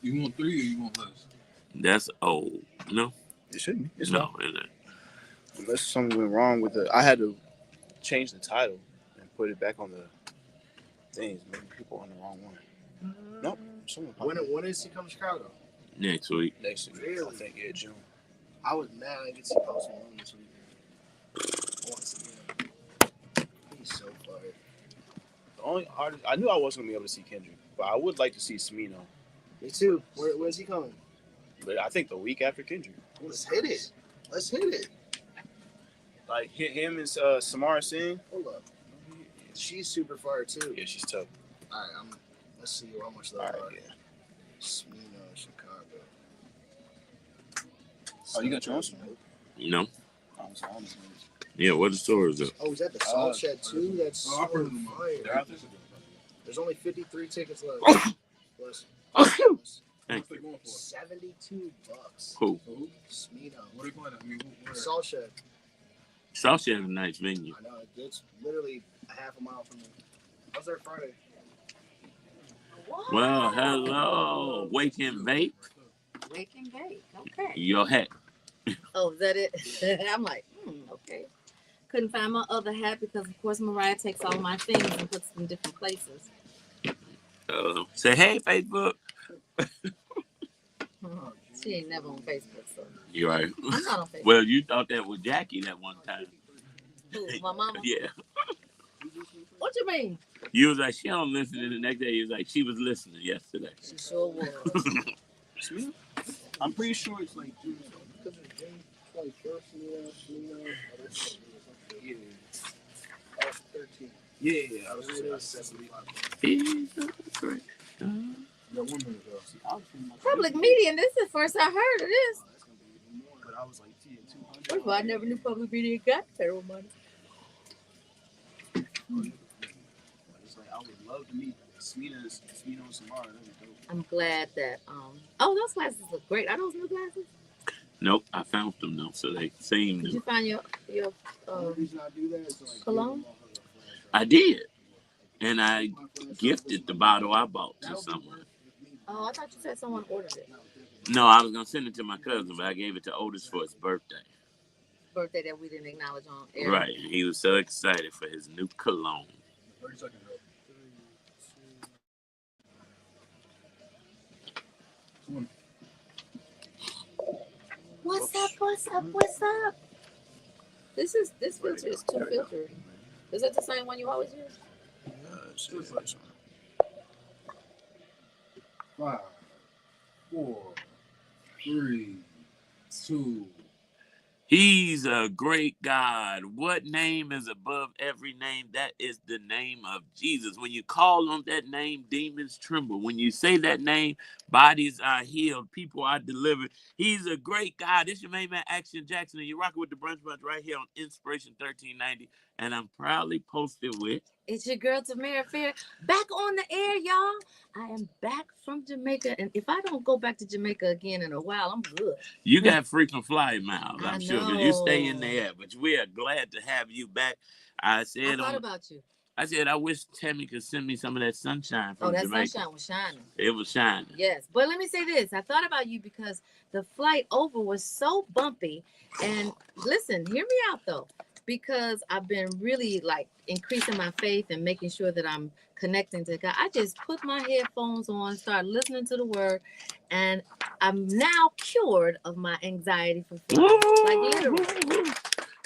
You want 3 or you want less? That's old. No, It shouldn't be. It's no, not. it ain't. Unless something went wrong with the. I had to change the title and put it back on the things. Maybe people on the wrong one. Nope. Someone When does he come to Chicago? Next week. next week. Really? I think June. I was mad I didn't get to see Post Malone this weekend. I want to see him. He's so fired. The only artist I knew I wasn't gonna be able to see Kendrick, but I would like to see Smino. Me too. Where's he coming? But I think the week after Kendrick. Let's hit it. Let's hit it. Like him and Samara Singh. Hold up. She's super fired too. Yeah, she's tough. All right, let's see how much All that right, are. yeah. Smino, Chicago. Oh, you got your own Smino? No. Oh, so I'm just Yeah, what the store is it? Oh, is that the Salt Shed too? That's so I've heard of them. They're fire. out there. There's only 53 tickets left. Plus, Thank What's they going for? $72. Who? Who? Smino. What are they playing at? I mean, where? Salt Shed. South Shed is a nice venue. I know, it's literally a half a mile from me. I was there Friday. Well, hello. Wake and Vape. Wake and bake. Okay. Your hat. Oh, is that it? I'm like, okay. Couldn't find my other hat because, of course, Mariah takes all my things and puts them in different places. Say, hey, Facebook. She ain't never on Facebook, so You're right. I'm not on Facebook. Well, you thought that was Jackie that one time. Who, my mama? Yeah. What you mean? You was like, she don't listen. And the next day, you was like, she was listening yesterday. She sure was. Smino? I'm pretty sure it's like June. Because it's June 21st, Smino. Yeah. Oh, 13. Yeah, I was just saying 75. You got 1 minute though. Public media, and this is the first I heard of this. That's going to be even more. But I was like, yeah, 200. First of all, I never knew public media got federal money. It's like I would love to meet Smino and Samara. That'd be dope. I'm glad that, oh, those glasses look great. Are those new glasses? Nope, I found them though, so they seem Did you new. find your The only reason I do that is to like cologne? I did. And I gifted the bottle I bought to someone. Oh, I thought you said someone ordered it. No, I was going to send it to my cousin, but I gave it to Otis for his birthday. Birthday that we didn't acknowledge on air. Right. He was so excited for his new cologne. 30 seconds though. 20. What's up? This filter is too filtered. Is that the same one you always use? So it's like, 5, 4, 3, 2. He's a great God. What name is above every name? That is the name of Jesus. When you call on that name, demons tremble. When you say that name, bodies are healed. People are delivered. He's a great God. This is your main man, Action Jackson, and you're rocking with the Brunch right here on Inspiration 1390. And I'm proudly posted with... It's your girl, Tamara Fair, back on the air, y'all. I am back from Jamaica, and if I don't go back to Jamaica again in a while, I'm good. You got frequent fly miles, I I'm sure, because you stay in know. there. But we are glad to have you back. I I said, thought about you. I wish Tammy could send me some of that sunshine from Oh, that Jamaica. sunshine was shining. It was shining. Yes, but let me say this. I thought about you because the flight over was so bumpy. And listen, hear me out, though, because I've been really, like, increasing my faith and making sure that I'm connecting to God. I just put my headphones on, start listening to the word, and I'm now cured of my anxiety for flying. Like, literally.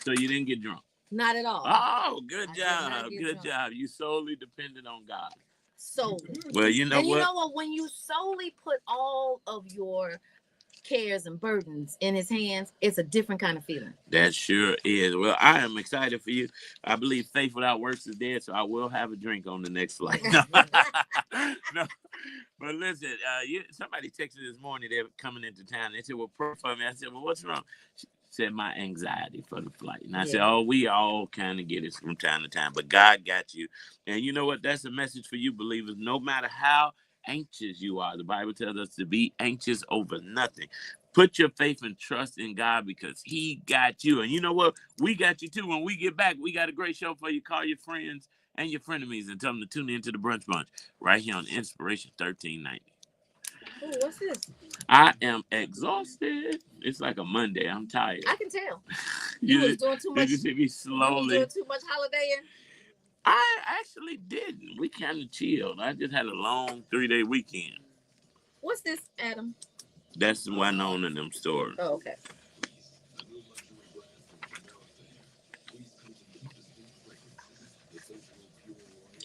So you didn't get drunk? Not at all. Oh, good I did not job. get Good drunk. job. You solely depended on God. Solely. Well, you know And you what? know what? When you solely put all of your cares and burdens in his hands, it's a different kind of feeling. That sure is. Well, I am excited for you. I believe faith without works is dead, so I will have a drink on the next flight. No. But listen, somebody texted this morning. They were coming into town. They said, well, pray for me. I said, well, what's wrong? She said, my anxiety for the flight. And I said, oh, we all kind of get it from time to time, but God got you. And you know what? That's a message for you, believers. No matter how anxious you are, the Bible tells us to be anxious over nothing. Put your faith and trust in God because he got you. And you know what? We got you too. When we get back, we got a great show for you. Call your friends and your frenemies and tell them to tune into the Brunch right here on Inspiration 1390. Oh, what's this? I am exhausted. It's like a Monday. I'm tired. I can tell. You was doing too much. You see me You was slowly. doing too much holidaying. I actually didn't. We kind of chilled. I just had a long 3-day weekend. What's this, Adam? That's Wynona and them stories. Oh, okay.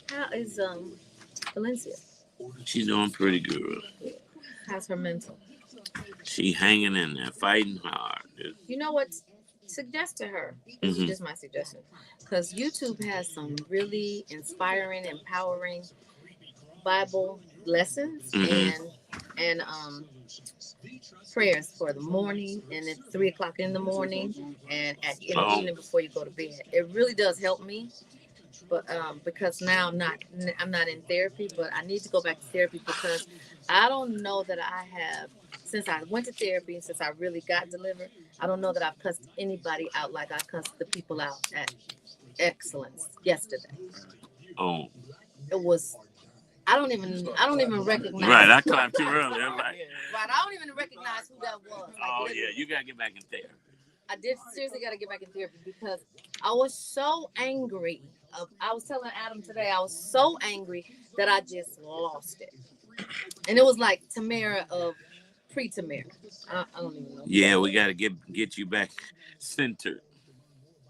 How is Valencia? She's doing pretty good. How's her mental? She hanging in there, fighting hard. You know what? Suggest to her. This is just my suggestion, because YouTube has some really inspiring, empowering Bible lessons and prayers for the morning and at 3:00 in the morning and in the evening before you go to bed. It really does help me. But because now I'm not in therapy, but I need to go back to therapy because I don't know that I have, since I went to therapy and since I really got delivered, I don't know that I've cussed anybody out like I cussed the people out at Excellence yesterday. Oh. It was, I don't even recognize. Right, I clapped too early. Right, I don't even recognize who that was. Like, oh yeah, you gotta get back in therapy. I did seriously got to get back in therapy because I was so angry. I was telling Adam today, I was so angry that I just lost it. And it was like Tamara of pre-Tamara. I don't even know. Yeah, we got to get you back centered.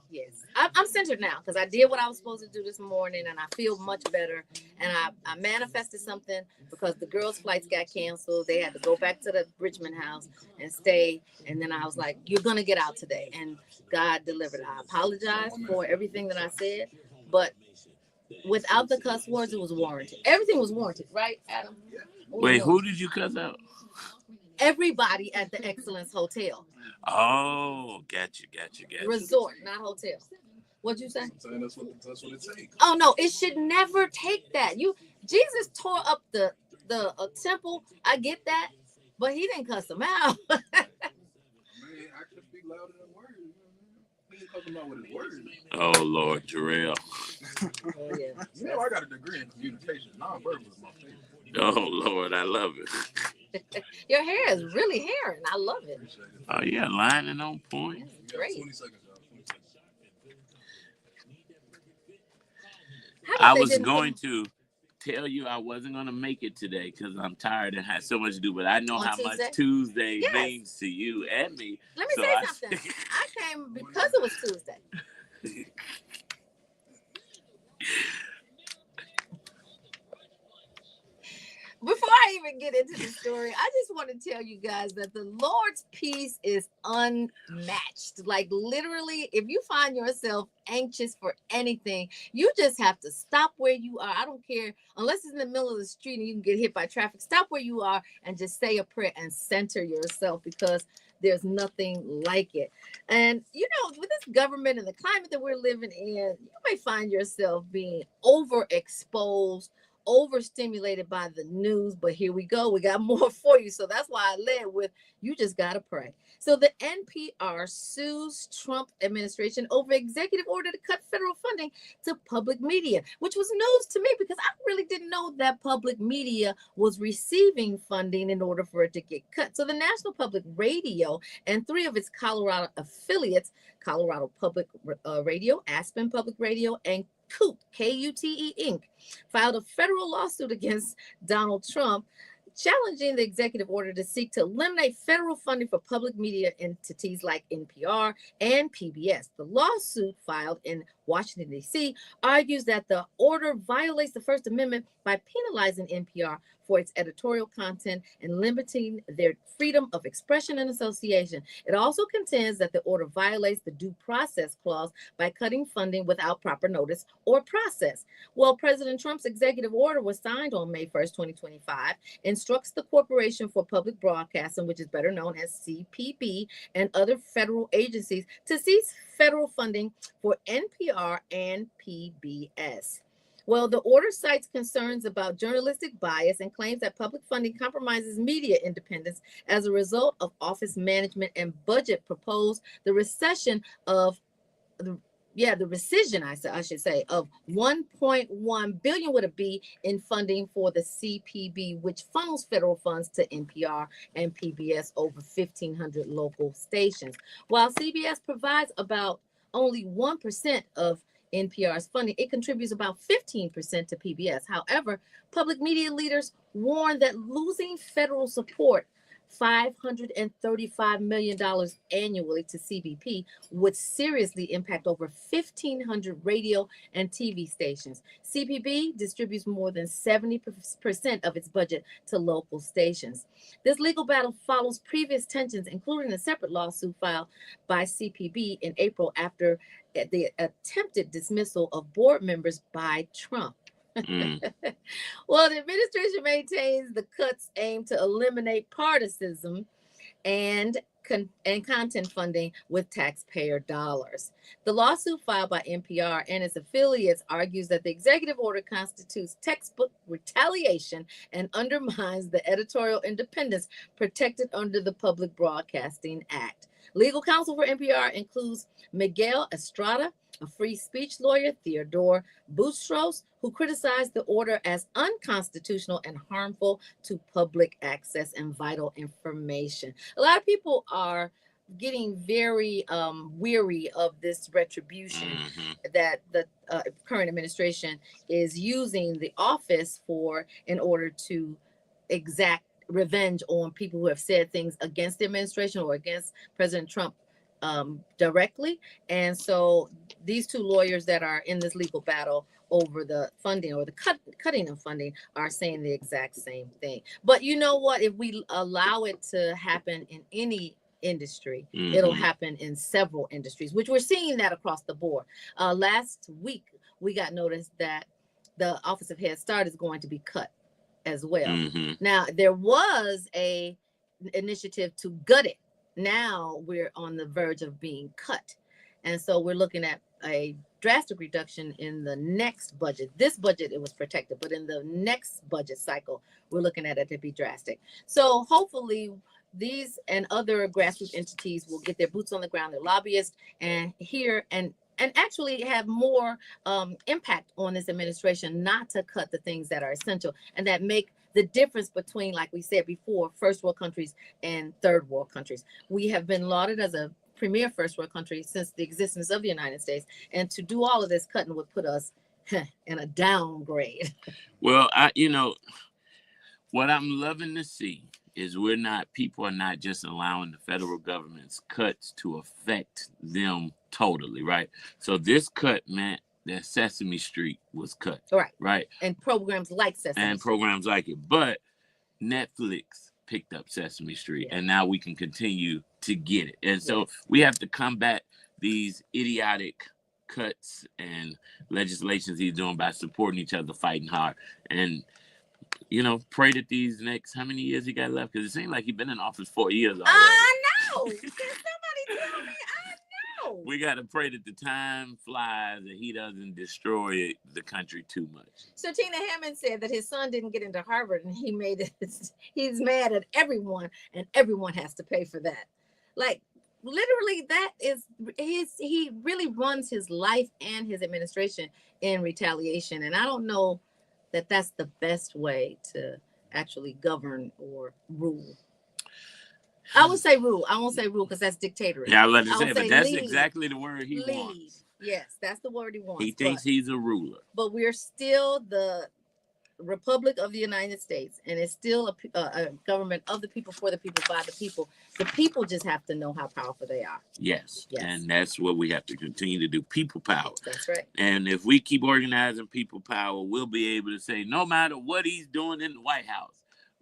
Yes, I'm centered now because I did what I was supposed to do this morning and I feel much better. And I manifested something because the girls' flights got canceled. They had to go back to the Richmond house and stay. And then I was like, you're going to get out today. And God delivered. I apologize for everything that I said. But without the cuss words, it was warranted. Everything was warranted, right, Adam? Wait, who did you cuss out? Everybody at the Excellence Hotel. Oh, gotcha. Resort, not hotel. What'd you say? I'm saying that's what it takes. Oh no, it should never take that. Jesus tore up the temple. I get that, but he didn't cuss them out. Man, I could speak louder than words. He ain't talking about with his words. Oh Lord, Jarrell. Oh, yeah. You know I got a degree in communication. Non-verbal is my favorite. Oh Lord, I love it. Your hair is really hairing. I love it. Oh yeah, lining on point. That's great. 20 seconds, y'all. 20 seconds. I was going to tell you I wasn't going to make it today because I'm tired and had so much to do, but I know On how Tuesday? much Tuesday Yes. means to you and me. Let me say something. I came because it was Tuesday. Before I even get into the story, I just want to tell you guys that the Lord's peace is unmatched. Like literally, if you find yourself anxious for anything, you just have to stop where you are. I don't care, unless it's in the middle of the street and you can get hit by traffic. Stop where you are and just say a prayer and center yourself because there's nothing like it. And you know, with this government and the climate that we're living in, you may find yourself being overexposed, overstimulated by the news, but here we go. We got more for you. So that's why I led with you just got to pray. So the NPR sues Trump administration over executive order to cut federal funding to public media, which was news to me because I really didn't know that public media was receiving funding in order for it to get cut. So the National Public Radio and 3 of its Colorado affiliates, Colorado Public Radio, Aspen Public Radio, and KUTE, K-U-T-E Inc., filed a federal lawsuit against Donald Trump, challenging the executive order to seek to eliminate federal funding for public media entities like NPR and PBS. The lawsuit filed in Washington, D.C., argues that the order violates the First Amendment by penalizing NPR for its editorial content and limiting their freedom of expression and association. It also contends that the order violates the due process clause by cutting funding without proper notice or process. Well, President Trump's executive order was signed on May 1st, 2025, instructs the Corporation for Public Broadcasting, which is better known as CPB, and other federal agencies to cease federal funding for NPR and PBS. Well, the order cites concerns about journalistic bias and claims that public funding compromises media independence as a result of office management and budget proposed the recession of the rescission, I should say, of 1.1 billion would it be in funding for the CPB, which funnels federal funds to NPR and PBS over 1,500 local stations. While CBS provides about only 1% of NPR's funding, it contributes about 15% to PBS. However, public media leaders warn that losing federal support, $535 million annually to CBP, would seriously impact over 1,500 radio and TV stations. CPB distributes more than 70% of its budget to local stations. This legal battle follows previous tensions, including a separate lawsuit filed by CPB in April after the attempted dismissal of board members by Trump. Well, the administration maintains the cuts aim to eliminate partisanship and content funding with taxpayer dollars. The lawsuit filed by NPR and its affiliates argues that the executive order constitutes textbook retaliation and undermines the editorial independence protected under the Public Broadcasting Act. Legal counsel for NPR includes Miguel Estrada, a free speech lawyer, Theodore Boutros, who criticized the order as unconstitutional and harmful to public access and vital information. A lot of people are getting very weary of this retribution that the current administration is using the office for in order to exact revenge on people who have said things against the administration or against President Trump directly. And so these two lawyers that are in this legal battle over the funding or the cutting of funding are saying the exact same thing. But you know what? If we allow it to happen in any industry, it'll happen in several industries, which we're seeing that across the board. Last week, we got notice that the Office of Head Start is going to be cut as well. Now, there was a initiative to gut it. Now we're on the verge of being cut. And so we're looking at a drastic reduction in the next budget. This budget, it was protected, but in the next budget cycle, we're looking at it to be drastic. So hopefully these and other grassroots entities will get their boots on the ground, their lobbyists, and hear and actually have more impact on this administration not to cut the things that are essential and that make the difference between, like we said before, first world countries and third world countries. We have been lauded as a premier first world country since the existence of the United States. And to do all of this cutting would put us in a downgrade. Well, what I'm loving to see is people are not just allowing the federal government's cuts to affect them totally, right? So this cut meant that Sesame Street was cut. Right. And programs like Sesame Street. Programs like it. But Netflix picked up Sesame Street, and now we can continue to get it. And so we have to combat these idiotic cuts and legislations he's doing by supporting each other, fighting hard. And pray that these next, how many years he got left? Because it seems like he's been in office 4 years already. I know. Can somebody tell me? I know. We got to pray that the time flies and he doesn't destroy the country too much. So Tina Hammond said that his son didn't get into Harvard and he's mad at everyone and everyone has to pay for that. Like, literally, that is he really runs his life and his administration in retaliation. And I don't know that that's the best way to actually govern or rule. I would say rule. I won't say rule because that's dictatorship. Yeah, I was about to say, but that's exactly the word he wants. Yes, that's the word he wants. He thinks he's a ruler. But we're still the Republic of the United States, and it's still a government of the people, for the people, by the people. The people just have to know how powerful they are. Yes. And that's what we have to continue to do. People power. That's right. And if we keep organizing people power, we'll be able to say, no matter what he's doing in the White House,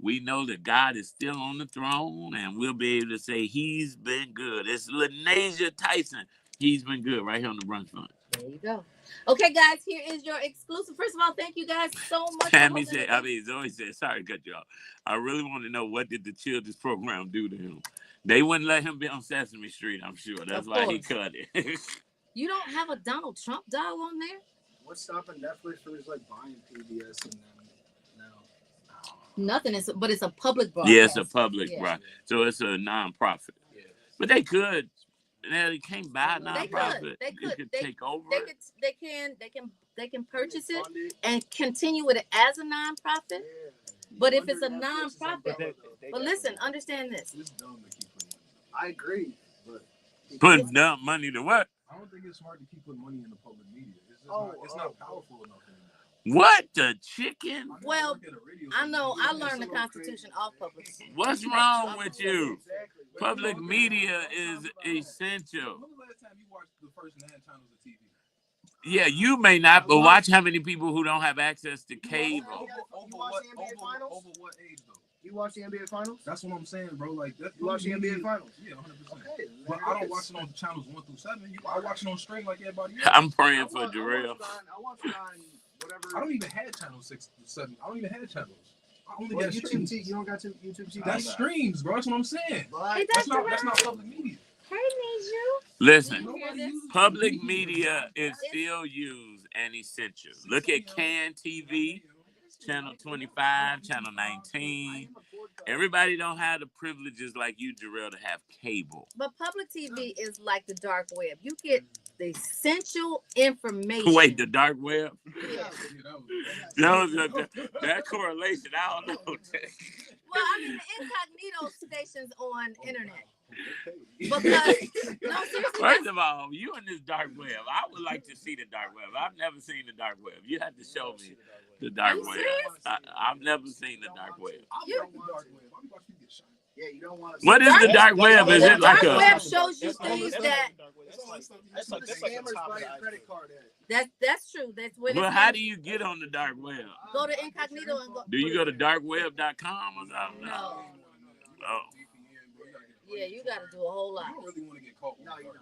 we know that God is still on the throne, and we'll be able to say he's been good. It's Lanesia Tyson. He's been good right here on the Brunch Fund. There you go. Okay, guys, here is your exclusive. First of all, thank you guys so much. Tammy said, Zoe said, sorry to cut you off. I really want to know, what did the children's program do to him? They wouldn't let him be on Sesame Street, I'm sure. That's why he cut it. You don't have a Donald Trump doll on there? What's stopping Netflix from just buying PBS and then nothing. But it's a public broadcast. Yeah, it's a public broadcast. So it's a non-profit. Yeah. But they could You can't buy a They nonprofit. could. They You could. could They, take over they it. could. They can purchase it Fund it. and continue with it as a nonprofit. Yeah. But if it's a Under Netflix's nonprofit, umbrella, though. but listen, understand this. It's dumb to keep putting money. I agree, but Putting dumb money to what? I don't think it's smart to keep putting money in the public media. It's just it's Oh, not powerful enough anymore. What the chicken? Well, work at a radio I know I station. learned the It's so Constitution off public. What's wrong with you? exactly. Public media is essential. When was the last time you watched the first 9 channels of TV? Yeah, you may not, but watch how many people who don't have access to cable. Over watch the NBA Finals? Over what age though? You watch the NBA Finals? That's what I'm saying, bro. Like that. You watch the NBA Finals? Yeah, 100%. Okay. But I don't watch it on channels 1 through 7. I watch it on stream like everybody else. I'm praying for Jarrell. I watch it on whatever. I don't even have channel 6 to 7. I don't even have channels. I only Well, got YouTube streams. TV. You don't got YouTube TV. That's streams, bro. That's what I'm saying. But That's not public media. Hey, Niju. Listen, Nobody uses public media is still used and essential. Look at CAN TV, Channel 25, Channel 19. Everybody don't have the privileges like you, Jarrell, to have cable. But public TV is like the dark web. You get the essential information. Wait, the dark web? Yeah. No, that correlation, I don't know. Well, I mean the incognito stations on internet. Because no, seriously. First of all, you in this dark web. I would like to see the dark web. I've never seen the dark web. You have to show me the dark Are you web. serious? I've never seen the dark web. yeah, you don't want to. What is the dark web? Is The it like dark a? web shows you things that That's like the scammers buy your credit card at. that's true. That's what Well, it's how do you get on the dark web? go to incognito and go. Do you go to darkweb.com or something? No. Oh. Yeah, you got to do a whole lot. You don't really want to get caught. No, you don't.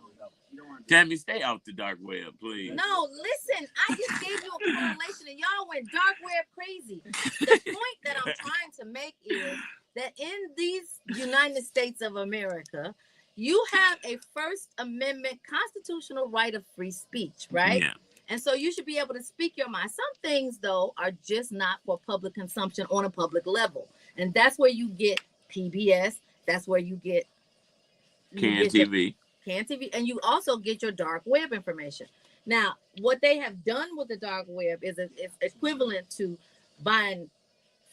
You don't want to. Tammy, stay off the dark web, please. No, listen, I just gave you a correlation and y'all went dark web crazy. The point that I'm trying to make is that in these United States of America, you have a First Amendment constitutional right of free speech, right? Yeah. And so you should be able to speak your mind. Some things, though, are just not for public consumption on a public level. And that's where you get PBS. That's where you get CAN TV. CAN TV, and you also get your dark web information. Now, what they have done with the dark web is it's equivalent to buying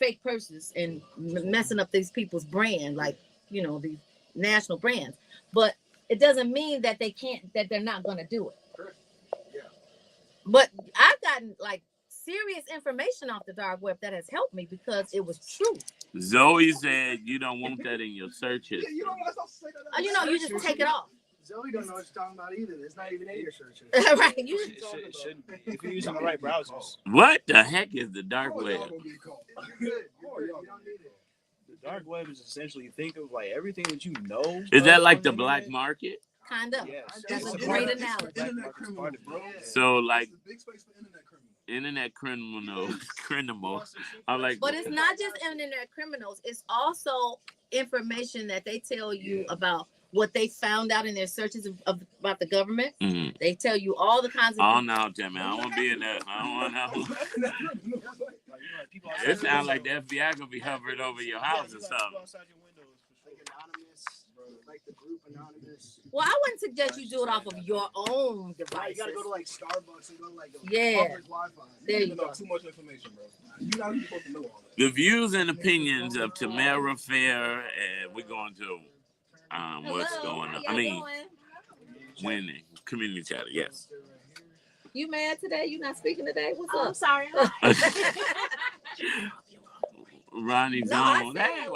fake purses and messing up these people's brand, like, you know, these national brands. But it doesn't mean that they're not going to do it. Yeah. But I've gotten like serious information off the dark web that has helped me because it was true. Zoe said you don't want that in your search history. You don't want to say that. You know, you just take it off. Zoe don't know what you're talking about either. It's not even in your search. Right. You It shouldn't be. If you're using the right browsers. What the heck is the dark web? You're good. You're good. You don't need it. The dark web is essentially, think of like everything that you know. Is that like the on black internet. market? kind of. Yes. That's It's a a great part of- analogy. Internet criminal, bro. So like It's a big space for internet criminal. internet criminals. I'm like, But it's not just internet criminals. It's also information that they tell you about what they found out in their searches about the government. mhm. They tell you all the kinds of. Oh no, Jamie, I don't want to be in that. I don't want to. It sounds like the FBI gonna be hovering over your house or something. Like anonymous, like the group anonymous. Well, I wouldn't suggest you do it off of your own Right, devices. you gotta go to like Starbucks and go to like a Yeah. public Wi-Fi. There you You know go. too much information, bro. You're not even supposed to know all that. The views and opinions of Tamara Fair, and we're going to what's Hello, going how on. y'all I mean, doing? winning community chatter. Yes. You mad today? You not speaking today? What's Oh, I'm up? sorry. Ronnie's No, I on. said Hey,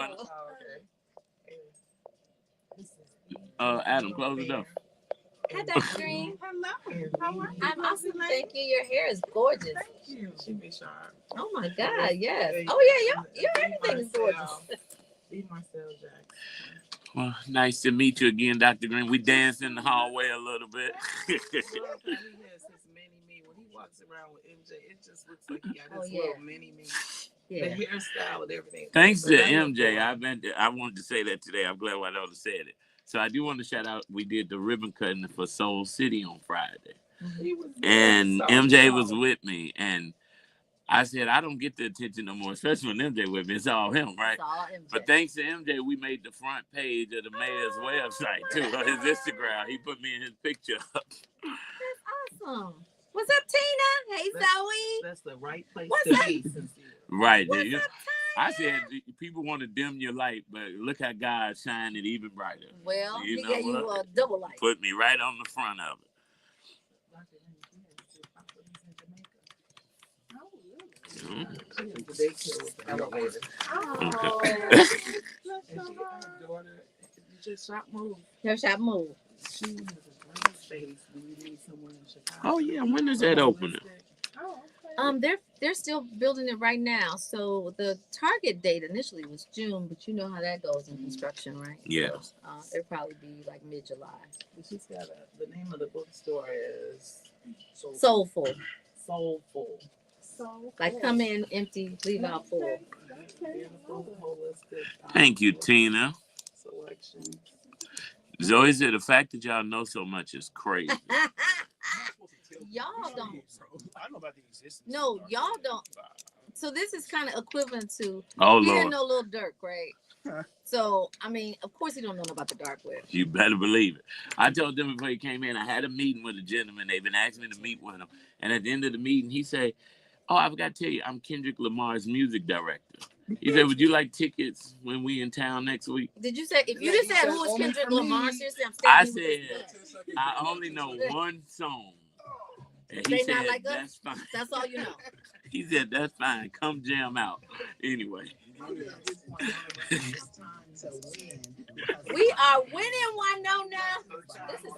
hello. Adam, close the door. Hi, Dr. Green. Hello. How are you? I'm awesome. Thank you. Your hair is gorgeous. Thank you. She be sharp. Oh my God, yes. Oh yeah, your everything is gorgeous. Be myself, Jack. Well, nice to meet you again, Dr. Green. We danced in the hallway a little bit. He has his mini me. When he walks around with MJ, it just looks like he got Oh, his yeah. little mini me. The Yeah. hairstyle and everything. Thanks to But I look MJ. good. I wanted to say that today. I'm glad Wynona said it. So I do want to shout out. We did the ribbon cutting for Soul City on Friday, He was and so MJ sharp. was with me. And I said, I don't get the attention no more, especially when MJ with me. It's all him, right? It's all MJ. But thanks to MJ, we made the front page of the mayor's website, too, on his Instagram. He put me in his picture up. That's awesome. What's up, Tina? Hey, Zoe. That's the right place What's to up? be. Sincere. Right. What's There. up, I said, people want to dim your light, but look how God shined it even brighter. Well, You he know gave you what? a double light. Put me right on the front of it. Just shop move. Her shop move. She has a great space when you need someone in Chicago. Oh, yeah. When is that opening? Oh, okay. They're still building it right now. So the target date initially was June, but you know how that goes in construction, right? Yeah. So, it'll probably be like mid-July. She's got the name of the bookstore is Soulful. Soulful. Like come in empty, leave out full. Beautiful, holistic. Thank you, Tina. Selection. Zoe said the fact that y'all know so much is crazy. Y'all don't. I know about the existence. No, y'all don't. So this is kind of equivalent to Oh, you didn't Lord. know Lil Durk, right? So I mean, of course you don't know about the dark web. You better believe it. I told them before he came in, I had a meeting with a gentleman. They've been asking me to meet with him. And at the end of the meeting, he said, oh, I forgot to tell you, I'm Kendrick Lamar's music director. He said, would you like tickets when we in town next week? Did you say, if you just said who is only Kendrick for me. Lamar, seriously, I'm I standing said, I only know one song. And They he said, not like us? that's fine. That's all you know. He said, that's fine. Come jam out. Anyway. We are winning, Wynona. This is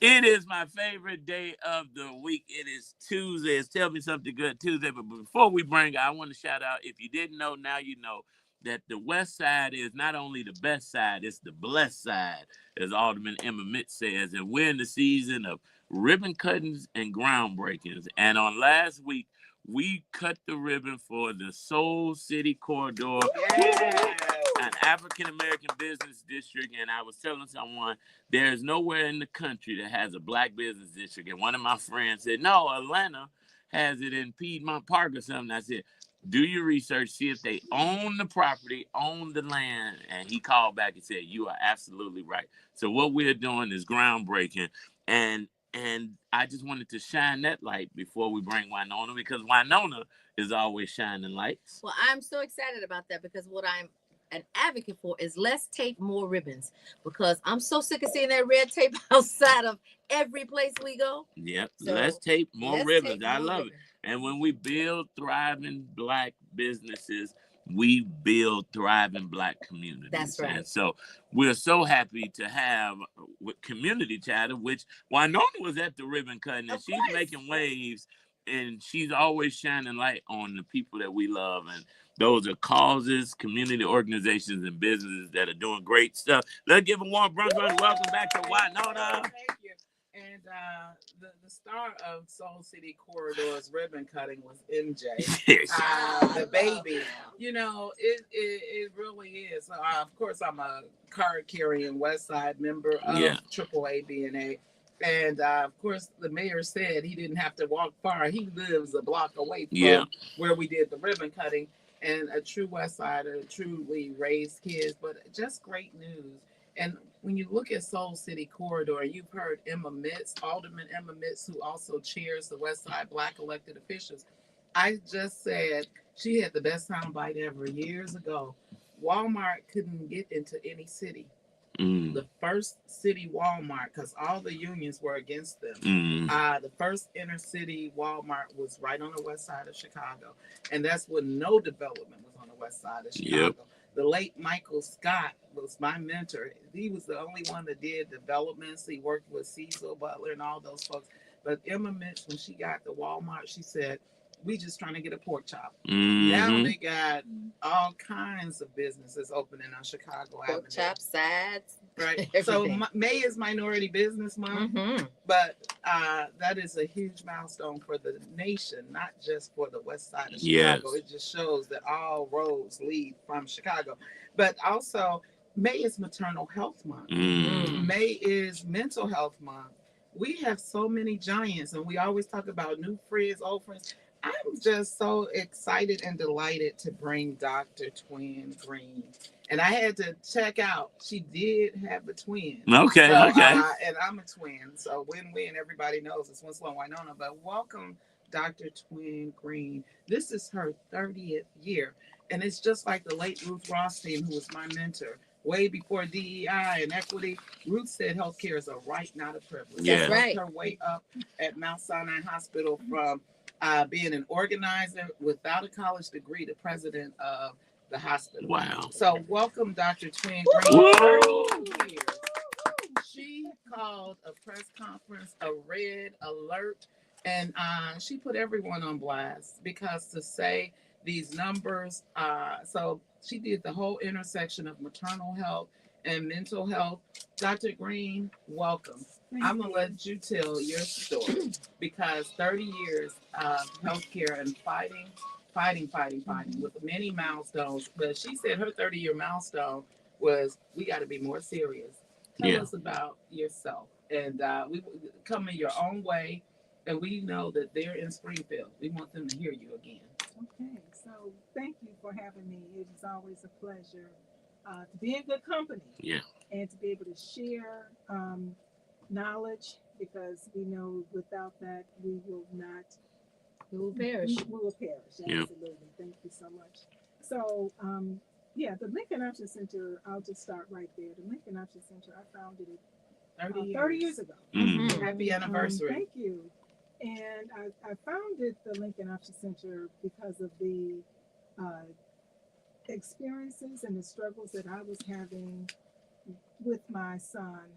It is my favorite day of the week. It is Tuesday. It's Tell Me Something Good Tuesday. But before we bring it, I want to shout out, if you didn't know, now you know, that the West Side is not only the best side, it's the blessed side, as Alderman Emma Mitt says. And we're in the season of ribbon cuttings and groundbreakings. And on last week, we cut the ribbon for the Soul City Corridor, an African-American business district. And I was telling someone, there's nowhere in the country that has a black business district. And one of my friends said, no, Atlanta has it in Piedmont Park or something. I said, do your research, see if they own the property, own the land. And he called back and said, you are absolutely right. So what we're doing is groundbreaking. And I just wanted to shine that light before we bring Wynona, because Wynona is always shining lights. Well, I'm so excited about that because what I'm an advocate for is less tape, more ribbons. Because I'm so sick of seeing that red tape outside of every place we go. Yep, So, less tape, more less ribbons. tape, I more love ribbons. it. And when we build thriving black businesses, we build thriving black communities. That's right. And so we're so happy to have with Community Chatter, which Wynona was at the ribbon cutting, and Of she's course. making waves, and she's always shining light on the people that we love. And those are causes, community organizations, and businesses that are doing great stuff. Let's give a warm brunch and welcome back to Wynona. Thank you. And the star of Soul City Corridor's ribbon cutting was MJ, the baby. You know, it really is. Of course, I'm a card-carrying West Side member of AAA BNA. And, of course, the mayor said he didn't have to walk far. He lives a block away from where we did the ribbon cutting. And a true West Sider, truly raised kids, but just great news. And when you look at Soul City Corridor, you've heard Emma Mitz, Alderman Emma Mitz, who also chairs the West Side Black elected officials. I just said she had the best soundbite ever years ago. Walmart couldn't get into any city. The first city Walmart, because all the unions were against them. The first inner city Walmart was right on the west side of Chicago. And that's when no development was on the west side of Chicago. The late Michael Scott was my mentor. He was the only one that did developments. He worked with Cecil Butler and all those folks. But Emma Mitch, when she got to Walmart, she said, we just trying to get a pork chop. Now they got all kinds of businesses opening on Chicago Avenue. Pork chop, sides. Right. So May is Minority Business Month, but that is a huge milestone for the nation, not just for the west side of Chicago. It just shows that all roads lead from Chicago. But also, May is Maternal Health Month. May is Mental Health Month. we have so many giants, and we always talk about new friends, old friends. I'm just so excited and delighted to bring Dr. Twin Green. And I had to check out. She did have a twin. Okay, So, okay. And I'm a twin. So win-win. Everybody knows it's Winslow and Wynona. But welcome, Dr. Twin Green. This is her 30th year. And it's just like the late Ruth Rothstein, who was my mentor. Way before DEI and equity, Ruth said healthcare is a right, not a privilege. Yeah. That's right. her way up at Mount Sinai Hospital from being an organizer without a college degree to president of the hospital. Wow. So welcome, Dr. Twin Green. 30 years. She called a press conference a red alert, and she put everyone on blast because to say these numbers, so she did the whole intersection of maternal health and mental health. Dr. Green, welcome. I'm going to let you tell your story because 30 years of healthcare and fighting with many milestones. But she said her 30-year milestone was we got to be more serious. Tell us about yourself. And we come in your own way. And we know that they're in Springfield. We want them to hear you again. Okay, so thank you for having me. It is always a pleasure to be in good company. Yeah. And to be able to share knowledge because we know without that we will not. We will perish. We will perish. Yeah. Absolutely. Thank you so much. So, yeah, the Lincoln Option Center, I'll just start right there. The Lincoln Option Center, I founded it 30 years ago. Mhm. Happy anniversary. Thank you. And I founded the Lincoln Option Center because of the experiences and the struggles that I was having with my son,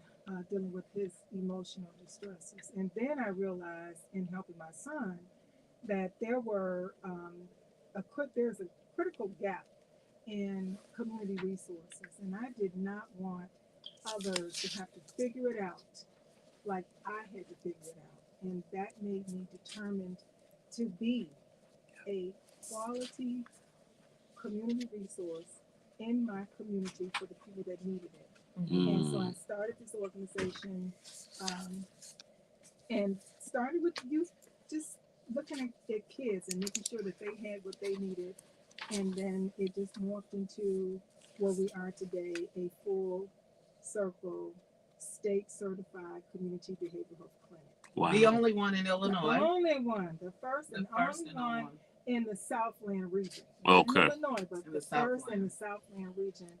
dealing with his emotional distresses. And then I realized in helping my son that there's a critical gap in community resources. And I did not want others to have to figure it out like I had to figure it out. And that made me determined to be a quality community resource in my community for the people that needed it. And so I started this organization and started with youth, just looking at kids and making sure that they had what they needed. And then it just morphed into where we are today, a full circle state certified community behavioral health clinic. Wow. The only one in Illinois. The only one, the first and only one in the Southland region. Not in Illinois, but the first in the Southland region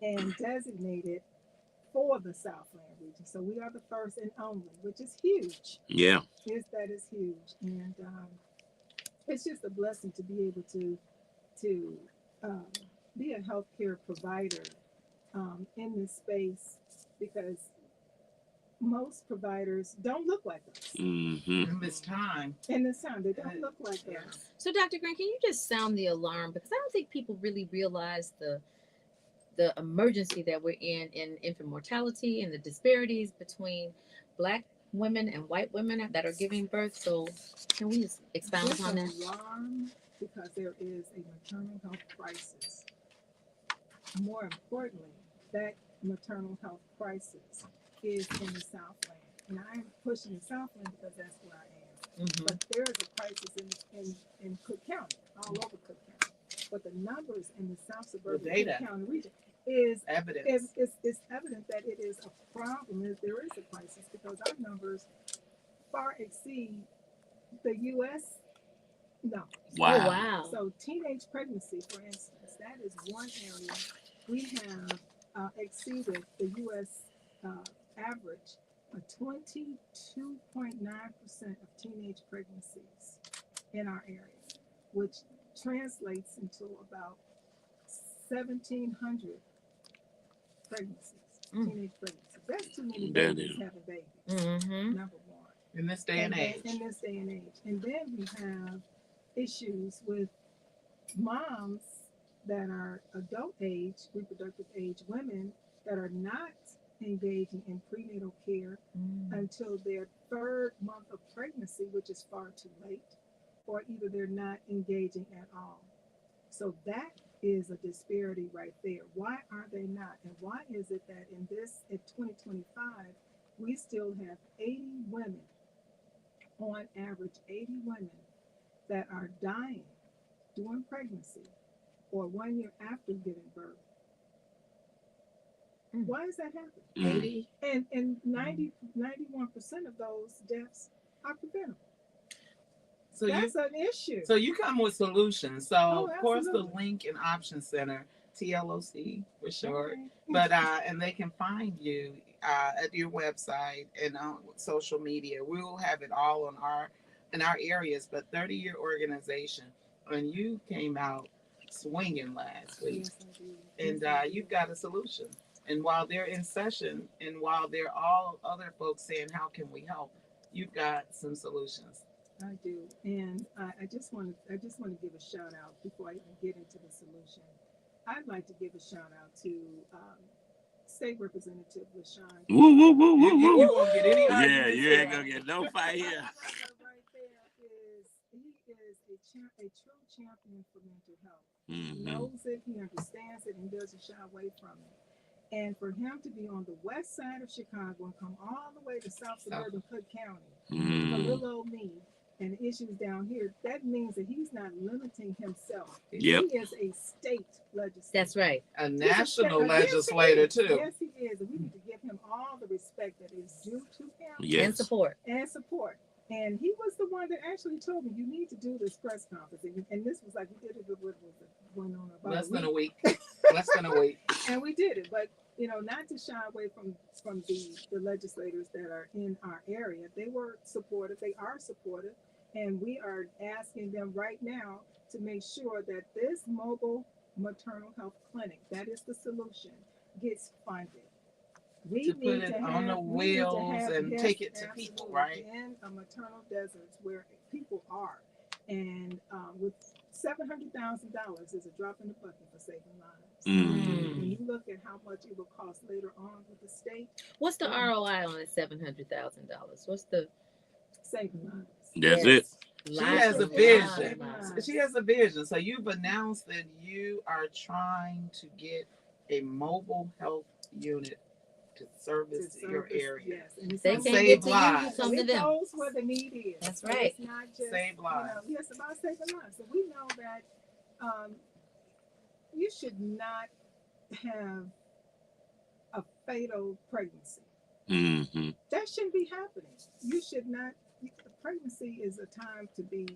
and designated for the Southland region. So we are the first and only, which is huge. Yeah. That is huge. And it's just a blessing to be able to be a healthcare provider in this space because most providers don't look like us. Mm-hmm. In this time, they don't look like us. So, Dr. Green, can you just sound the alarm? Because I don't think people really realize the emergency that we're in infant mortality and the disparities between Black women and white women that are giving birth. So, can we just expound upon that? Alarm because there is a maternal health crisis. More importantly, that maternal health crisis is in the Southland. And I'm pushing the Southland because that's where I am. But there is a crisis in Cook County, all over Cook County. But the numbers in the South suburban Cook County region is evident. It's evident that it is a problem. There is a crisis because our numbers far exceed the U.S. numbers. Wow. Oh, wow. So teenage pregnancy, for instance, that is one area we have exceeded the U.S. Average of 22.9% of teenage pregnancies in our area, which translates into about 1,700 pregnancies, teenage pregnancies. That's too many babies having babies, number one. In this day and age. And then we have issues with moms that are adult age, reproductive age women that are not engaging in prenatal care until their third month of pregnancy, which is far too late, or either they're not engaging at all. So that is a disparity right there. Why are they not? And why is it that in 2025, we still have 80 women, on average, 80 women that are dying during pregnancy or 1 year after giving birth. Mm. Why is that happening? Mm. 80. And 91% of those deaths are preventable. So That's an issue. So you come with solutions. So Oh, of course the absolutely. Link and Option Center, TLOC for short. Okay. But and they can find you at your website and on social media. We will have it all on in our areas. But 30-year organization, and you came out swinging last week, Yes, I do. and Yes, I do. you've got a solution. And while they're in session, and while they're all other folks saying, "How can we help?" You've got some solutions. I do, and I just want to give a shout out before I even get into the solution. I'd like to give a shout out to State Representative LaShawn. Woo, woo, woo, woo, You woo. won't get any Yeah, arguments you ain't here. gonna get no fight here. Right there is he is a true champion for mental health. He Mhm. knows it, he understands it, and doesn't shy away from it. And for him to be on the west side of Chicago and come all the way to South Suburban Cook County for Mm. little old me and issues down here, that means that he's not limiting himself. Yep. He is a state legislator. That's right. A He's national yes, he legislator is. too. Yes, he is. And we need to give him all the respect that is due to him And Yes. support. and support. And he was the one that actually told me, you need to do this press conference. And this was like, we did it with Wynona about Less than a a week. week. Less than a week. And we did it. But, you know, not to shy away from the legislators that are in our area. They were supportive. They are supportive. And we are asking them right now to make sure that this mobile maternal health clinic, that is the solution, gets funded. We To put need it to on have, the we need to wheels have, and yes, take it to people, absolutely, right? in a maternal deserts where people are. And with $700,000 is a drop in the bucket for saving lives. Mm. When you look at how much it will cost later on with the state, What's the ROI on that $700,000? What's the saving lives. That's Yes. it. She Lives has a of vision. lives. She has a vision. So you've announced that you are trying to get a mobile health unit to service your area. Yes, and it's They on- can't Save get to you, you lives. come to it them. goes where the need is. That's So right. It's not just Save lives. You know, yes, about saving lives. So we know that you should not have a fatal pregnancy. Mm-hmm. That shouldn't be happening. You should not. Pregnancy is a time to be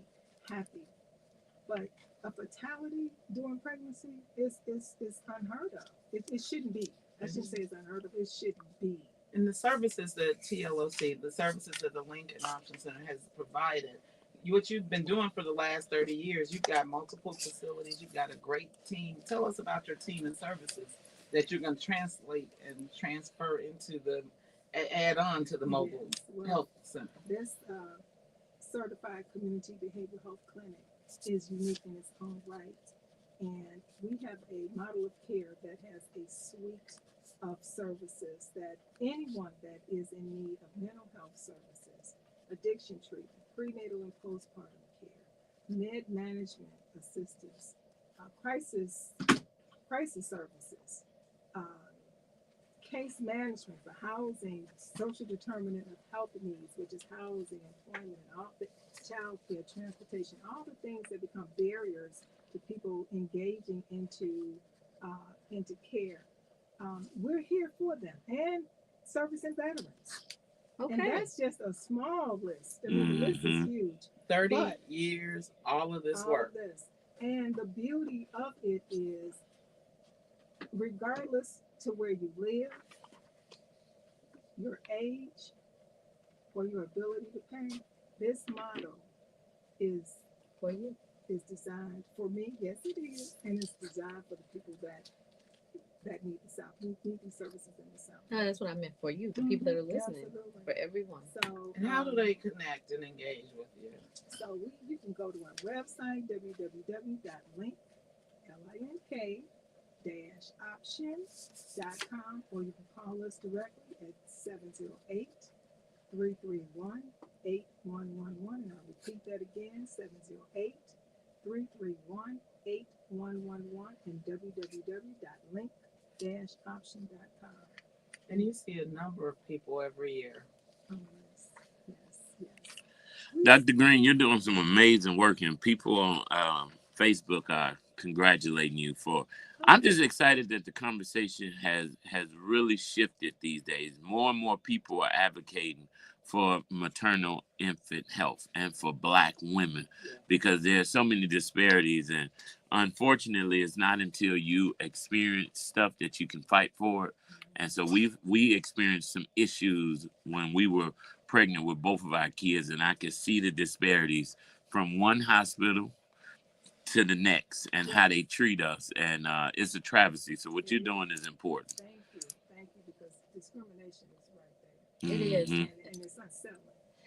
happy, but a fatality during pregnancy is unheard of. It shouldn't be. I shouldn't say it's unheard of. It shouldn't be. And the services that TLOC, the services that the Link and Option Center has provided, what you've been doing for the last 30 years, you've got multiple facilities, you've got a great team. Tell us about your team and services that you're going to translate and transfer into the, add on to the mobile Yes, well, health center. This certified community behavioral health clinic is unique in its own right. And we have a model of care that has a suite of services that anyone that is in need of mental health services, addiction treatment, prenatal and postpartum care, med management assistance, crisis services, case management for housing, social determinant of health needs, which is housing, employment, all the child care, transportation, all the things that become barriers to people engaging into care. We're here for them, and servicing veterans. Okay. And that's just a small list. I mean, the list is huge. 30 But- years, all of this All work. of this. And the beauty of it is, regardless to where you live, your age, or your ability to pay, this model is For you. designed for me. Yes, it is, and it's designed for the people that need the South, need these services in the South. No, that's what I meant for you, the people that are listening, Absolutely. for everyone. So, And how do they connect and engage with you? So you can go to our website, www.link-options.com, or you can call us directly at 708-331-8111. And I'll repeat that again, 708-331-8111, and www.link-option.com. And you see a number of people every year. Oh, yes. Dr. Green, you're doing some amazing work, and people on Facebook are congratulating you for. I'm just excited that the conversation has really shifted these days. More and more people are advocating for maternal infant health and for Black women because there are so many disparities, and unfortunately, it's not until you experience stuff that you can fight for it. And so we experienced some issues when we were pregnant with both of our kids, and I could see the disparities from one hospital to the next and how they treat us, and it's a travesty. So what you're doing is important. Thank you, because discrimination is right there, It is. and it's unsettling.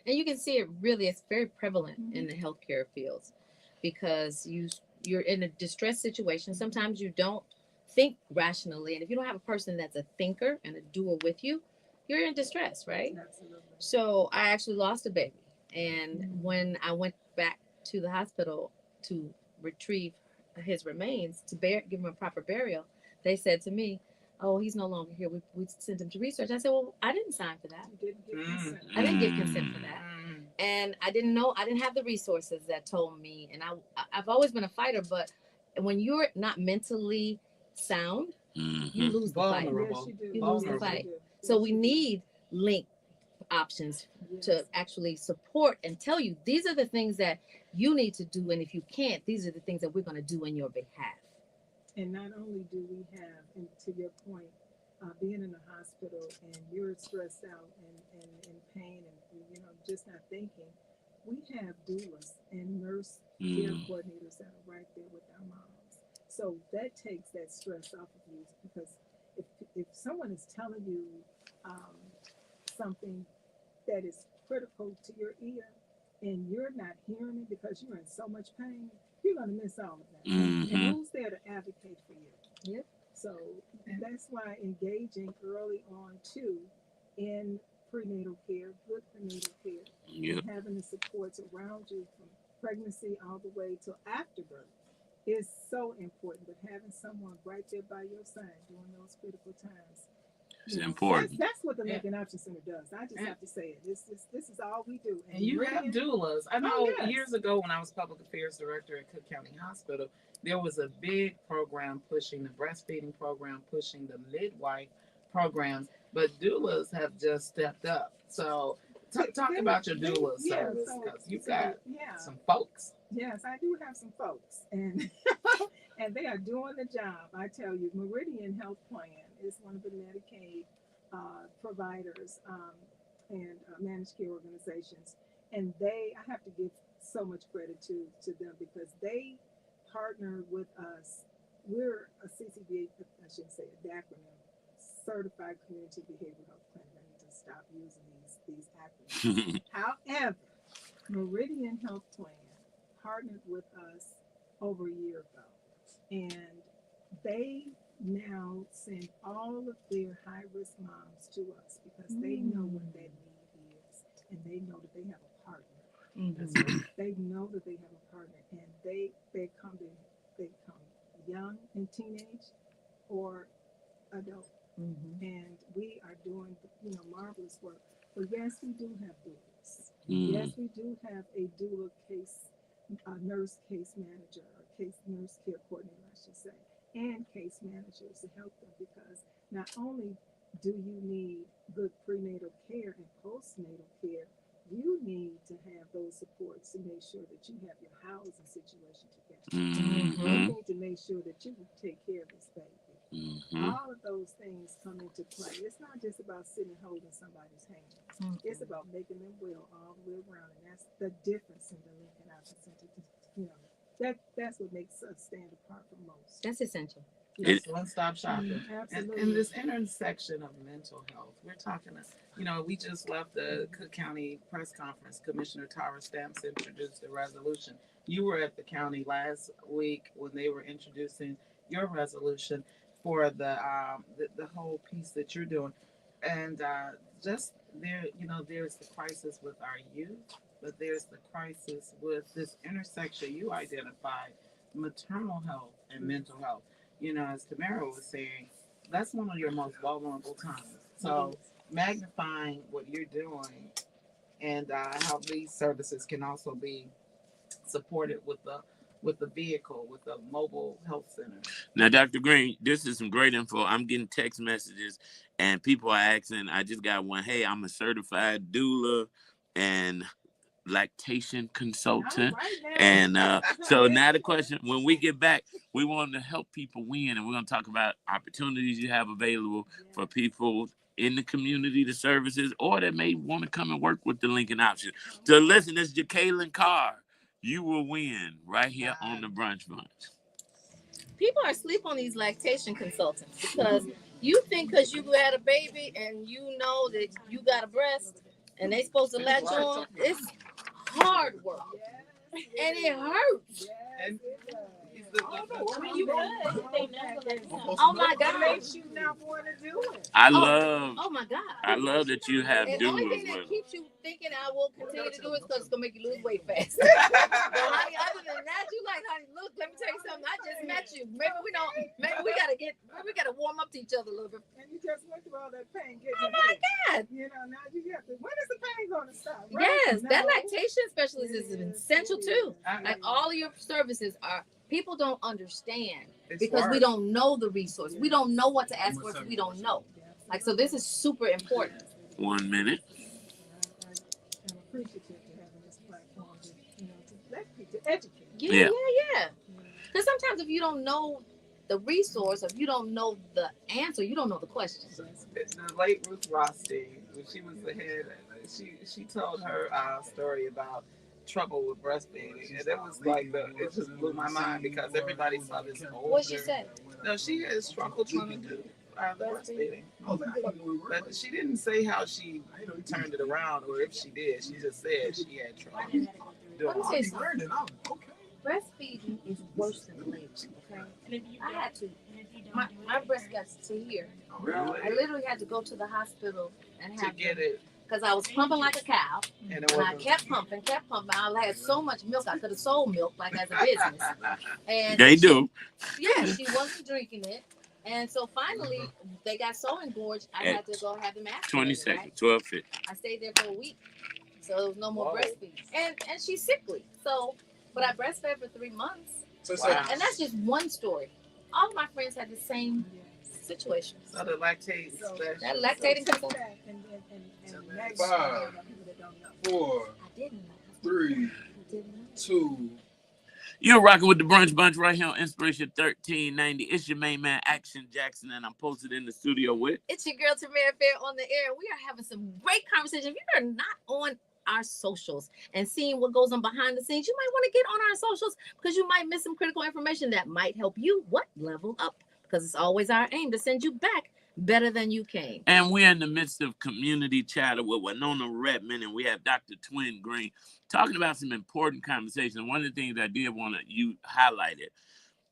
And you can see it really, it's very prevalent in the healthcare fields because you're in a distressed situation. Sometimes you don't think rationally. And if you don't have a person that's a thinker and a doer with you, you're in distress, right? Absolutely. So I actually lost a baby. And when I went back to the hospital to retrieve his remains, to give him a proper burial, they said to me, "Oh, he's no longer here. We sent him to research." I said, "Well, I didn't sign for that. You didn't give consent. I didn't give consent for that." And I didn't know, I didn't have the resources that told me. And I've always been a fighter, but when you're not mentally sound, you lose the fight. Vulnerable. Yes, you do. You lose the Yes, fight. you do. So Yes, we you do. need link options Yes. to actually support and tell you these are the things that you need to do, and if you can't, these are the things that we're going to do in your behalf. And not only do we have, and to your point, being in the hospital and you're stressed out and in pain and just not thinking, we have doulas and nurse care coordinators that are right there with our moms. So that takes that stress off of you, because if someone is telling you something that is critical to your ear and you're not hearing it because you're in so much pain, you're going to miss all of that. And who's there to advocate for you? Yep. So that's why engaging early on too in prenatal care, good prenatal care, and having the supports around you from pregnancy all the way till afterbirth is so important. But having someone right there by your side during those critical times, it's important. That's what the Lincoln Option Center does. I just have to say it. This is all we do. And you have doulas. I know yes. years ago when I was public affairs director at Cook County Hospital, there was a big program pushing the breastfeeding program, pushing the midwife programs, but doulas have just stepped up. So talk about your doula service, because you've got some folks. Yes, I do have some folks, and and they are doing the job. I tell you, Meridian Health Plan is one of the Medicaid providers and managed care organizations, and I have to give so much credit to them because they partner with us. We're a CCBA, I shouldn't say it, the acronym, Certified Community Behavioral Health Plan. I need to stop using these acronyms. However, Meridian Health Plan partnered with us over a year ago, and they now send all of their high-risk moms to us because they know what that need is, and they know that they have a partner. They know that they have a partner, and they come young and teenage or adult, and we are doing marvelous work. But yes, we do have doulas. Yes, we do have a doula nurse case manager, or nurse care coordinator, I should say, and case managers to help them, because not only do you need good prenatal care and postnatal care, you need to have those supports to make sure that you have your housing situation together. You need to make sure that you take care of this baby. All of those things come into play. It's not just about sitting holding somebody's hand. It's about making them well all the way around, and that's the difference in the Lincoln Option Center. That's what makes us stand apart from most. That's essential. It's one-stop shopping. Absolutely. And this intersection of mental health, we're talking, we just left the Cook County press conference. Commissioner Tara Stamps introduced the resolution. You were at the county last week when they were introducing your resolution for the whole piece that you're doing. And just there, there's the crisis with our youth, but there's the crisis with this intersection you identified, maternal health and mental health. As Tamara was saying, that's one of your most vulnerable times. So magnifying what you're doing and how these services can also be supported with the vehicle, with the mobile health center. Now, Dr. Green, this is some great info. I'm getting text messages and people are asking. I just got one. Hey, I'm a certified doula and lactation consultant. And so now the question, when we get back, we want to help people win, and we're going to talk about opportunities you have available for people in the community, the services, or that may want to come and work with the Lincoln Option. So listen, this is Jacqueline Carr. You will win right here on the Brunch Bunch. People are asleep on these lactation consultants because you think because you had a baby and you know that you got a breast and they supposed to latch on, it's hard work. And it hurts. And Oh my God. It makes you not want to do it. I love that you have And the only doulas thing that with them. keeps you thinking I will continue to do it because it's gonna make you lose weight fast. But honey, other than that, you like, honey, look, let me tell you something. I just met you. Maybe we gotta warm up to each other a little bit. And you just went through all that pain getting Oh my God. You know, now you have to, when is the pain going to stop? Right? Yes, that No. lactation specialist is essential too. Like all of your services are, people don't understand because we don't know the resource. We don't know what to ask for if we don't know. Like, so this is super important. 1 minute. I'm appreciative to having this platform to, you know, to let people, to educate. Yeah. Because sometimes if you don't know the resource, if you don't know the answer, you don't know the question. The late Ruth Rothstein, when she was the head, she told her story about trouble with breastfeeding, and it was like it just blew my mind because everybody saw this older. What she said? No, she had struggled trying to do the breastfeeding, but she didn't say how she turned it around, or if she did. She just said she had trouble doing Let me say it. something. Breastfeeding is worse than labor. Okay, I had to. My breast got to here. Really? I literally had to go to the hospital and To have get it, because I was pumping like a cow, and it and I wasn't. kept pumping. I had so much milk I could have sold milk like as a business. And They do. Yeah, she wasn't drinking it. And so finally, they got so engorged, I had to go have them ask. 20 seconds, 12:50. I stayed there for a week, so there was no more breastfeeding. And she's sickly, so but I breastfed for 3 months, and that's just one story. All of my friends had the same situation. So the lactate That lactating So consultant. and next 5, people that don't know. 4, I didn't know. 3, I didn't know. 2. You're rocking with the Brunch Bunch right here on Inspiration 1390. It's your main man, Action Jackson, and I'm posted in the studio with. It's your girl Tamara Fair on the air. We are having some great conversation. If you are not on our socials and seeing what goes on behind the scenes, you might want to get on our socials because you might miss some critical information that might help you level up, because it's always our aim to send you back better than you came. And we're in the midst of community chatter with Wynona Redmond, and we have Dr. Twin Green talking about some important conversations. One of the things I did want you highlighted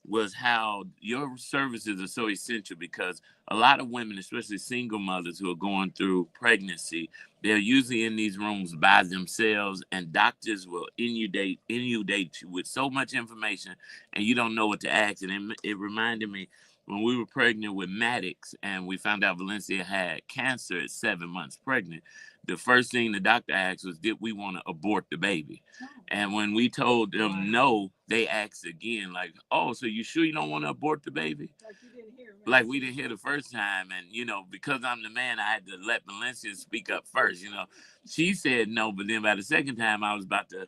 was how your services are so essential, because a lot of women, especially single mothers who are going through pregnancy, they're usually in these rooms by themselves, and doctors will inundate you with so much information, and you don't know what to ask. And it reminded me when we were pregnant with Maddox, and we found out Valencia had cancer at 7 months pregnant. The first thing the doctor asked was, did we want to abort the baby? And when we told them no, they asked again, like, oh, so you sure you don't want to abort the baby? Like you didn't hear. Like we didn't hear the first time. And, because I'm the man, I had to let Valencia speak up first. She said no, but then by the second time, I was about to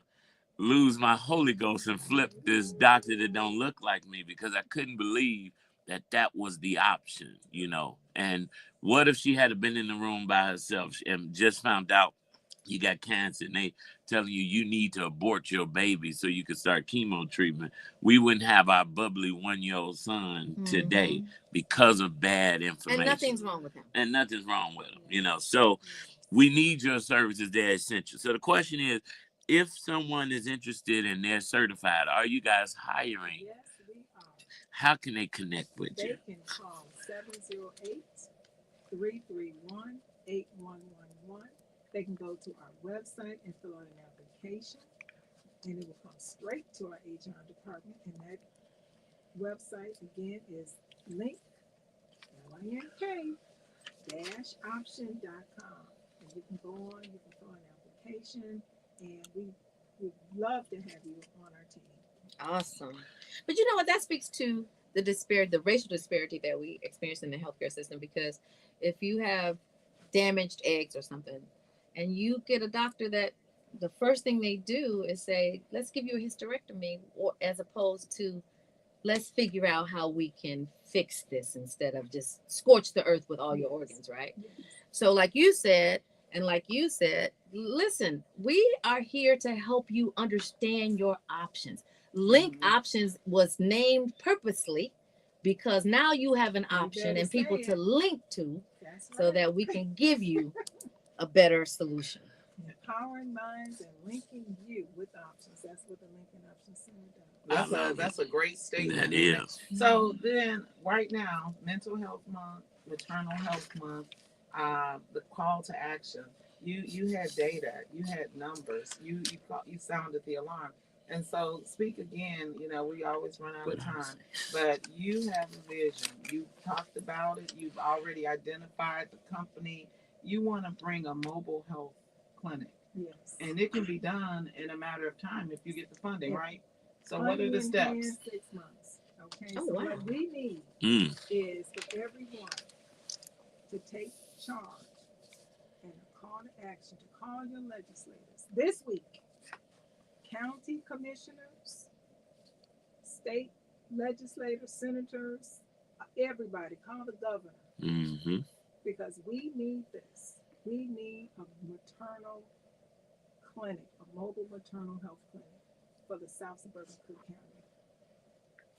lose my Holy Ghost and flip this doctor that don't look like me, because I couldn't believe that was the option, And what if she had been in the room by herself and just found out you got cancer and they telling you need to abort your baby so you could start chemo treatment? We wouldn't have our bubbly 1-year-old son today because of bad information. And nothing's wrong with him. So we need your services. They're essential. So the question is, if someone is interested and they're certified, are you guys hiring? Yes, we are. How can they connect with you? They can call 708-331-8111. They can go to our website and fill out an application, and it will come straight to our HR department. And that website again is link, option.com. And you can go on, you can fill an application, and we'd love to have you on our team. Awesome. But you know what? That speaks to the racial disparity that we experience in the healthcare system. Because if you have damaged eggs or something, and you get a doctor that the first thing they do is say, "Let's give you a hysterectomy," or as opposed to, "Let's figure out how we can fix this," instead of just scorch the earth with all your organs, right? So, like you said, listen, we are here to help you understand your options. Link Options was named purposely because now you have an option and people to link to, so that we can give you a better solution. Empowering minds and linking you with options. That's what the Lincoln Options Center does. That's a great statement. That is. So then, right now, Mental Health Month, Maternal Health Month, the call to action. You had data, you had numbers, you sounded the alarm. And so, speak again. You know, we always run out of time, but you have a vision. You talked about it. You've already identified the company. You want to bring a mobile health clinic. Yes. And it can be done in a matter of time if you get the funding, Yeah. right? So what are the steps? 6 months. Okay. Oh, So wow. what we need is for everyone to take charge and a call to action to call your legislators this week. County commissioners, state legislators, senators, everybody, call the governor. Mm-hmm. Because we need this. We need a maternal clinic, a mobile maternal health clinic for the South Suburban Cook County.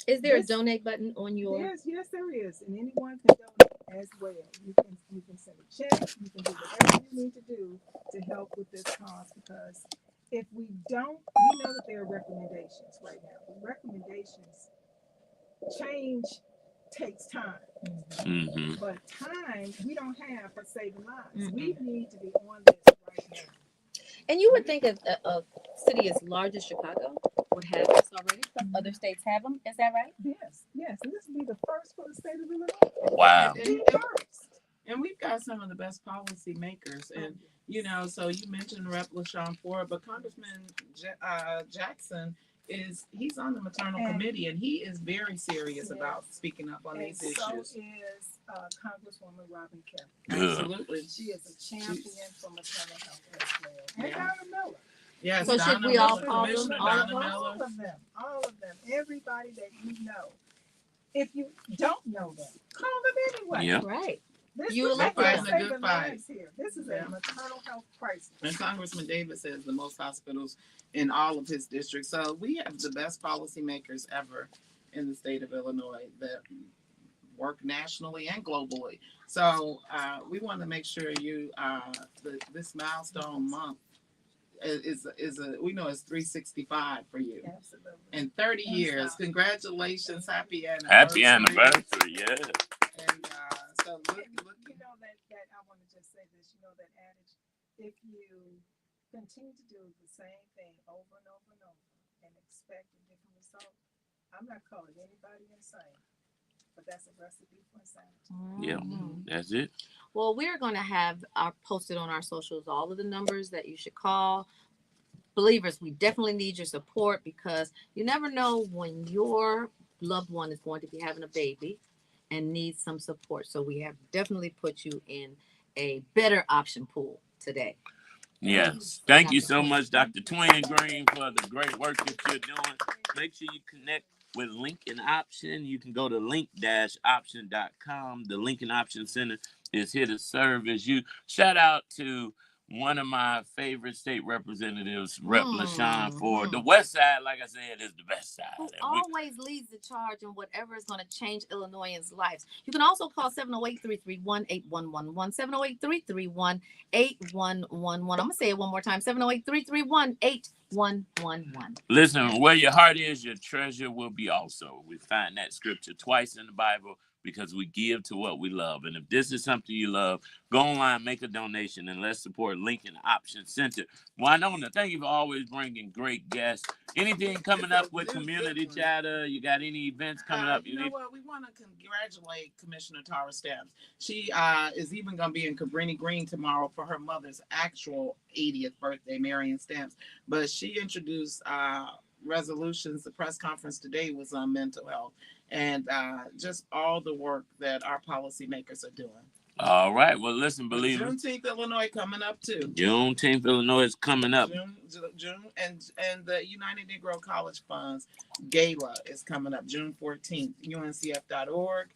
Is there a donate button on your? Yes, there is, and anyone can donate as well. You can send a check. You can do whatever you need to do to help with this cause, because if we don't, we know that there are recommendations right now. The recommendations change takes time. Mm-hmm. But time we don't have for saving lives. Mm-hmm. We need to be on this right now. And you would think a city as large as Chicago would have this already. Some other states have them. Is that right? Yes. And this will be the first for the state of Illinois. Wow. And we've got some of the best policy makers. And, you know, so you mentioned Rep. LaShawn Ford, but Congressman Jackson he's on the maternal committee, and he is very serious about speaking up on these issues. So is Congresswoman Robin Kelly. Absolutely. She is a champion for maternal health as well. And Donna Miller. Yes, So should we all call them? All of them. Everybody that you know. If you don't know them, call them anyway. Yeah. Right. You elected a good fight. Here. This is a maternal health crisis. And Congressman Davis has the most hospitals in all of his districts. So we have the best policymakers ever in the state of Illinois that work nationally and globally. So we want to make sure this milestone month is we know it's 365 for you. Absolutely. And 30 years. Congratulations. Happy anniversary. Happy anniversary, yeah. And so look. You know that I want to just say this. You know that adage, if you continue to do the same thing over and over and over and expect a different result, I'm not calling anybody insane, but that's a recipe for insanity. Yeah, that's it. Well, we're going to have posted on our socials all of the numbers that you should call. Believers, we definitely need your support, because you never know when your loved one is going to be having a baby and needs some support. So we have definitely put you in a better option pool today. Yes. Thank you so much, Dr. Twin Green, for the great work that you're doing. Make sure you connect with Lincoln Option. You can go to link-option.com. The Lincoln Option Center is here to serve as you. Shout out to one of my favorite state representatives, Rep. LaShawn Ford. The West Side, like I said, is the best side. Who always leads the charge in whatever is going to change Illinoisans' lives. You can also call 708-331-8111, 708-331-8111. I'm going to say it one more time, 708-331-8111. Listen, where your heart is, your treasure will be also. We find that scripture twice in the Bible. because we give to what we love. And if this is something you love, go online, make a donation, and let's support Lincoln Option Center. Wynona, thank you for always bringing great guests. Anything coming up with community chatter? You got any events coming up? You know what? We want to congratulate Commissioner Tara Stamps. She is even going to be in Cabrini Green tomorrow for her mother's actual 80th birthday, Marion Stamps. But she introduced resolutions. The press conference today was on mental health and just all the work that our policymakers are doing. All right. Well, listen, believe Juneteenth, Illinois coming up too. Juneteenth, Illinois is coming up. June, and the United Negro College Funds Gala is coming up June 14th, uncf.org.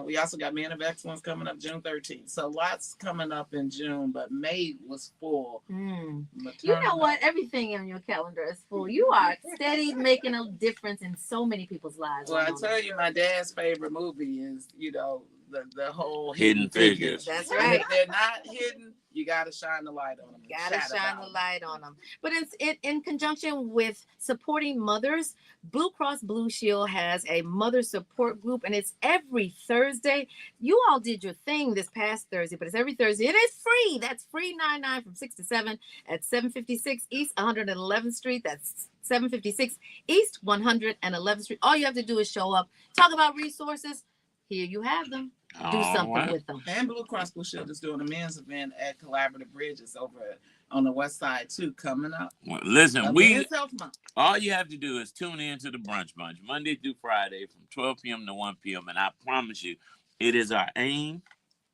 We also got Men of Excellence coming up June 13th. So lots coming up in June, but May was full. You know what? Everything on your calendar is full. You are steady making a difference in so many people's lives. Well, I tell you, my dad's favorite movie is, the whole Hidden Figures. That's right. If they're not hidden, you got to shine the light on them. But it's in conjunction with supporting mothers. Blue Cross Blue Shield has a mother support group, and it's every Thursday. You all did your thing this past Thursday, but it's every Thursday. It is free. That's free 99 from 6 to 7 at 756 East 111th Street. That's 756 East 111th Street. All you have to do is show up, talk about resources. Here you have them. Do something with them. And Blue Cross Blue Shield is doing a men's event at Collaborative Bridges over on the west side too, coming up. Well, listen, all you have to do is tune in to the Brunch Bunch Monday through Friday from 12 p.m. to 1 p.m. And I promise you, it is our aim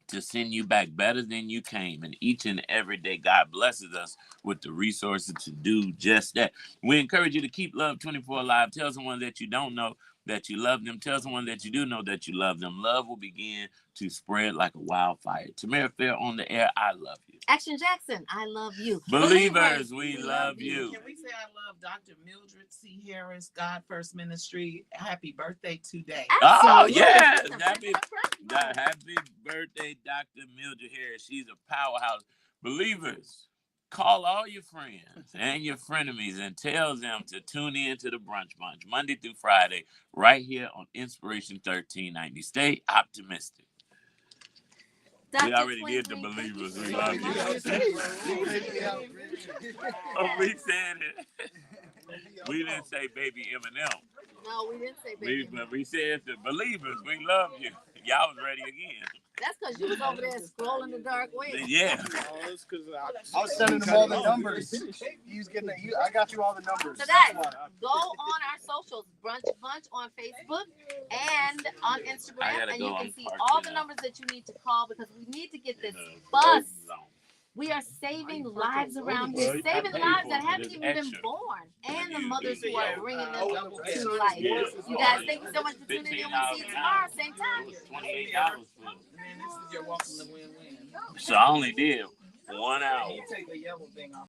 to send you back better than you came. And each and every day, God blesses us with the resources to do just that. We encourage you to keep Love 24 alive. Tell someone that you don't know that you love them. Tell someone that you do know that you love them. Love will begin to spread like a wildfire. Tamara Fair on the air, I love you. Action Jackson, I love you. Believers, we love you. Can we say I love Dr. Mildred C. Harris, God First Ministry? Happy birthday today. Oh, yes. Happy birthday, Dr. Mildred Harris. She's a powerhouse. Believers, call all your friends and your frenemies and tell them to tune in to the Brunch Bunch Monday through Friday right here on Inspiration 1390. Stay optimistic. We already did the Believers. We love you. We said it. We didn't say baby Eminem. No, we didn't say baby Eminem. We said the Believers. We love you. Y'all was ready again. That's because you was over there scrolling the dark web. Yeah. I was sending them all the numbers. He was getting I got you all the numbers. So guys, go on our socials, Brunch Bunch on Facebook and on Instagram, and you can see all the numbers that you need to call because we need to get this bus. We are saving lives around here, saving lives that haven't even been born, and the mothers who are bringing them to life. You guys, thank you so much for tuning in. We'll see you tomorrow, same time. $28. This is your welcome to win-win. So I only did 1 hour. You take the yellow thing off.